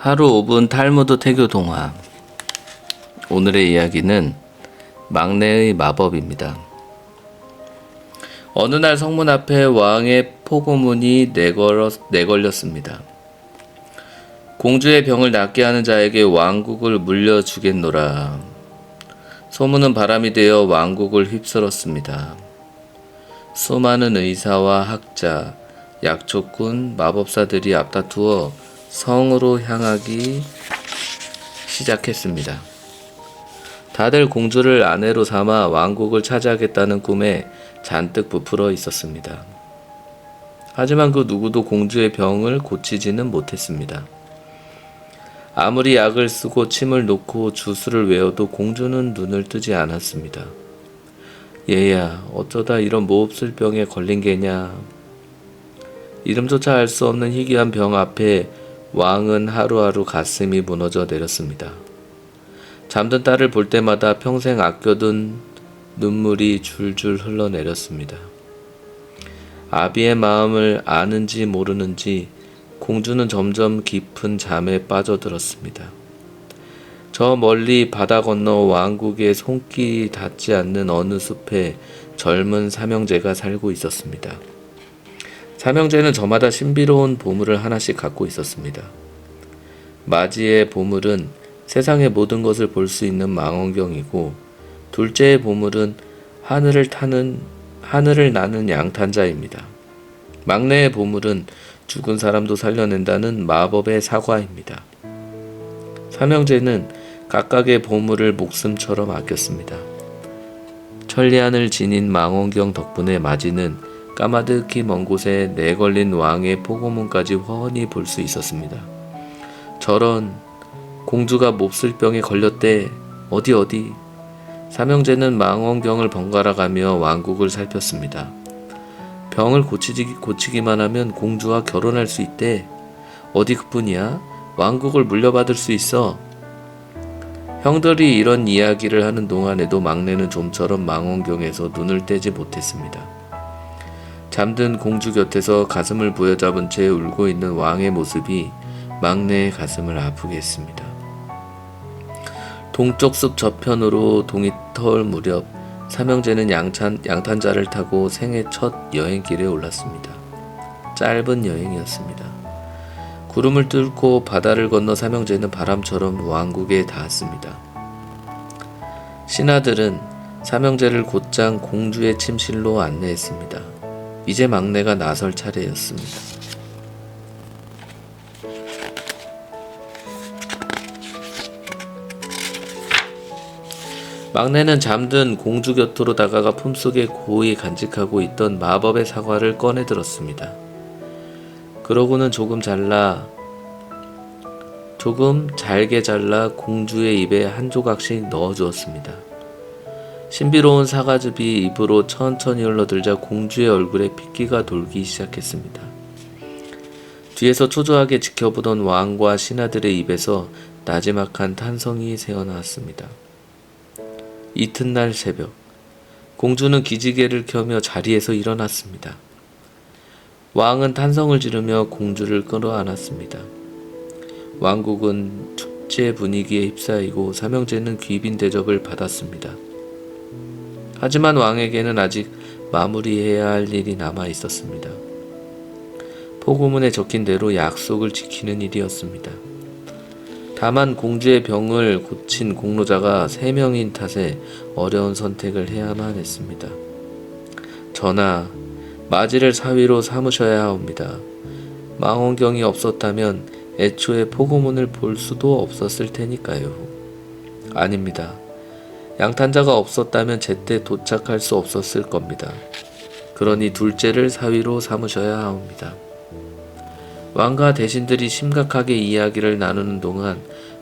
하루 5분 탈무드 태교 동화. 오늘의 이야기는 막내의 마법입니다. 어느 날 성문 앞에 왕의 포고문이 내걸렸습니다. 공주의 병을 낫게 하는 자에게 왕국을 물려주겠노라. 소문은 바람이 되어 왕국을 휩쓸었습니다. 수많은 의사와 학자, 약초꾼, 마법사들이 앞다투어 성으로 향하기 시작했습니다. 다들 공주를 아내로 삼아 왕국을 차지하겠다는 꿈에 잔뜩 부풀어 있었습니다. 하지만 그 누구도 공주의 병을 고치지는 못했습니다. 아무리 약을 쓰고 침을 놓고 주술을 외워도 공주는 눈을 뜨지 않았습니다. 얘야, 어쩌다 이런 몹쓸 병에 걸린 게냐. 이름조차 알 수 없는 희귀한 병 앞에 왕은 하루하루 가슴이 무너져 내렸습니다. 잠든 딸을 볼 때마다 평생 아껴둔 눈물이 줄줄 흘러내렸습니다. 아비의 마음을 아는지 모르는지 공주는 점점 깊은 잠에 빠져들었습니다. 저 멀리 바다 건너 왕국의 손길이 닿지 않는 어느 숲에 젊은 삼형제가 살고 있었습니다. 삼형제는 저마다 신비로운 보물을 하나씩 갖고 있었습니다. 맞이의 보물은 세상의 모든 것을 볼 수 있는 망원경이고, 둘째의 보물은 하늘을 나는 양탄자입니다. 막내의 보물은 죽은 사람도 살려낸다는 마법의 사과입니다. 삼형제는 각각의 보물을 목숨처럼 아꼈습니다. 천리안을 지닌 망원경 덕분에 맞이는 까마득히 먼 곳에 내걸린 왕의 포고문까지 훤히 볼 수 있었습니다. 저런, 공주가 몹쓸 병에 걸렸대. 어디. 삼형제는 망원경을 번갈아 가며 왕국을 살폈습니다. 병을 고치기만 하면 공주와 결혼할 수 있대. 어디 그뿐이야? 왕국을 물려받을 수 있어. 형들이 이런 이야기를 하는 동안에도 막내는 좀처럼 망원경에서 눈을 떼지 못했습니다. 잠든 공주 곁에서 가슴을 부여잡은 채 울고 있는 왕의 모습이 막내의 가슴을 아프게 했습니다. 동쪽 숲 저편으로 동이 터올 무렵 삼형제는 양탄자를 타고 생애 첫 여행길에 올랐습니다. 짧은 여행이었습니다. 구름을 뚫고 바다를 건너 삼형제는 바람처럼 왕국에 닿았습니다. 신하들은 삼형제를 곧장 공주의 침실로 안내했습니다. 이제 막내가 나설 차례였습니다. 막내는 잠든 공주 곁으로 다가가 품속에 고이 간직하고 있던 마법의 사과를 꺼내 들었습니다. 그러고는 조금 잘게 잘라 공주의 입에 한 조각씩 넣어 주었습니다. 신비로운 사과즙이 입으로 천천히 흘러들자 공주의 얼굴에 핏기가 돌기 시작했습니다. 뒤에서 초조하게 지켜보던 왕과 신하들의 입에서 나지막한 탄성이 새어나왔습니다. 이튿날 새벽, 공주는 기지개를 켜며 자리에서 일어났습니다. 왕은 탄성을 지르며 공주를 끌어안았습니다. 왕국은 축제 분위기에 휩싸이고 삼형제는 귀빈 대접을 받았습니다. 하지만 왕에게는 아직 마무리해야 할 일이 남아 있었습니다. 포고문에 적힌 대로 약속을 지키는 일이었습니다. 다만 공주의 병을 고친 공로자가 3명인 탓에 어려운 선택을 해야만 했습니다. 전하, 맞이를 사위로 삼으셔야 하옵니다. 망원경이 없었다면 애초에 포고문을 볼 수도 없었을 테니까요. 아닙니다. 양탄자가 없었다면 제때 도착할 수 없었을 겁니다. 그러니 둘째를 사위로 삼으셔야 하옵니다. 왕과 대신들이 심각하게 이야기를 나누는 동안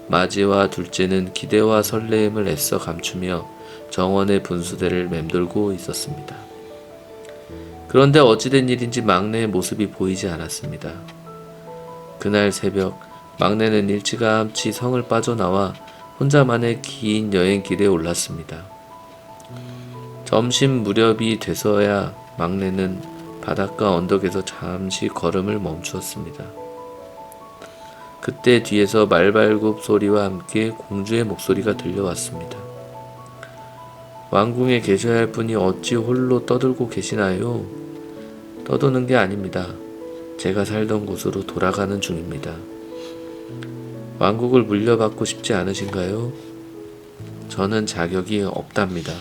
맞이와 둘째는 기대와 설레임을 애써 감추며 정원의 분수대를 맴돌고 있었습니다. 그런데 어찌된 일인지 막내의 모습이 보이지 않았습니다. 그날 새벽, 막내는 일찌감치 성을 빠져나와 혼자만의 긴 여행길에 올랐습니다. 점심 무렵이 돼서야 막내는 바닷가 언덕에서 잠시 걸음을 멈추었습니다. 그때 뒤에서 말발굽 소리와 함께 공주의 목소리가 들려왔습니다. 왕궁에 계셔야 할 분이 어찌 홀로 떠들고 계시나요? 떠도는 게 아닙니다. 제가 살던 곳으로 돌아가는 중입니다. 왕국을 물려받고 싶지 않으신가요? 저는 자격이 없답니다.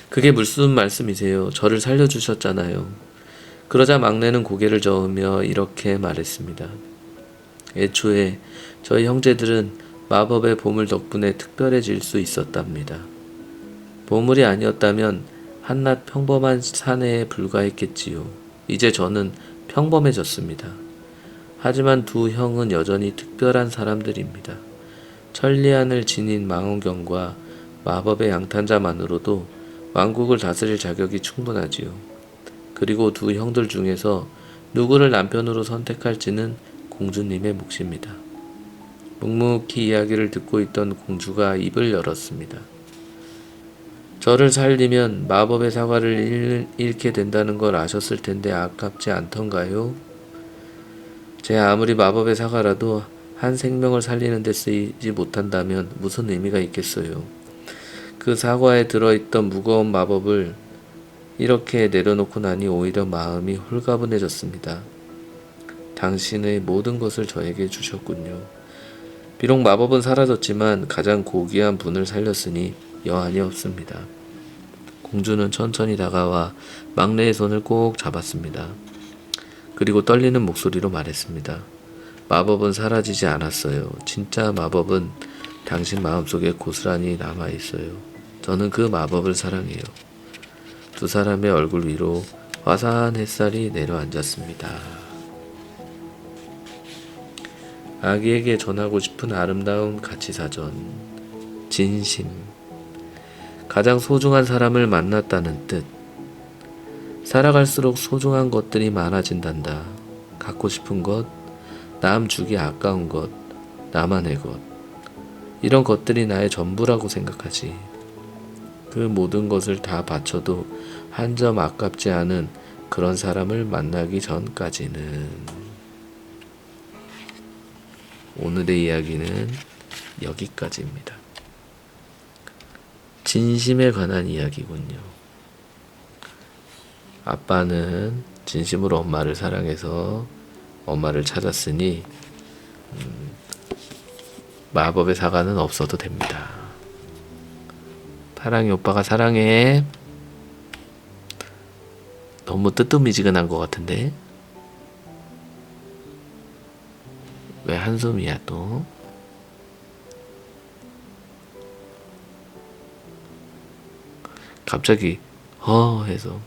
그게 무슨 말씀이세요? 저를 살려주셨잖아요. 그러자 막내는 고개를 저으며 이렇게 말했습니다. 애초에 저희 형제들은 마법의 보물 덕분에 특별해질 수 있었답니다. 보물이 아니었다면 한낱 평범한 사내에 불과했겠지요. 이제 저는 평범해졌습니다. 하지만 두 형은 여전히 특별한 사람들입니다. 천리안을 지닌 망원경과 마법의 양탄자만으로도 왕국을 다스릴 자격이 충분하지요. 그리고 두 형들 중에서 누구를 남편으로 선택할지는 공주님의 몫입니다. 묵묵히 이야기를 듣고 있던 공주가 입을 열었습니다. 저를 살리면 마법의 사과를 잃게 된다는 걸 아셨을 텐데 아깝지 않던가요? 제 아무리 마법의 사과라도 한 생명을 살리는 데 쓰이지 못한다면 무슨 의미가 있겠어요. 그 사과에 들어있던 무거운 마법을 이렇게 내려놓고 나니 오히려 마음이 홀가분해졌습니다. 당신의 모든 것을 저에게 주셨군요. 비록 마법은 사라졌지만 가장 고귀한 분을 살렸으니 여한이 없습니다. 공주는 천천히 다가와 막내의 손을 꼭 잡았습니다. 그리고 떨리는 목소리로 말했습니다. 마법은 사라지지 않았어요. 진짜 마법은 당신 마음속에 고스란히 남아있어요. 저는 그 마법을 사랑해요. 두 사람의 얼굴 위로 화사한 햇살이 내려앉았습니다. 아기에게 전하고 싶은 아름다운 가치사전. 진심. 가장 소중한 사람을 만났다는 뜻. 살아갈수록 소중한 것들이 많아진단다. 갖고 싶은 것, 남 주기 아까운 것, 나만의 것. 이런 것들이 나의 전부라고 생각하지. 그 모든 것을 다 바쳐도 한 점 아깝지 않은 그런 사람을 만나기 전까지는. 오늘의 이야기는 여기까지입니다. 진심에 관한 이야기군요. 아빠는 진심으로 엄마를 사랑해서 엄마를 찾았으니 마법의 사과는 없어도 됩니다. 파랑이 오빠가 사랑해. 너무 뜨뜻미지근한 것 같은데 왜 한숨이야 또? 갑자기 해서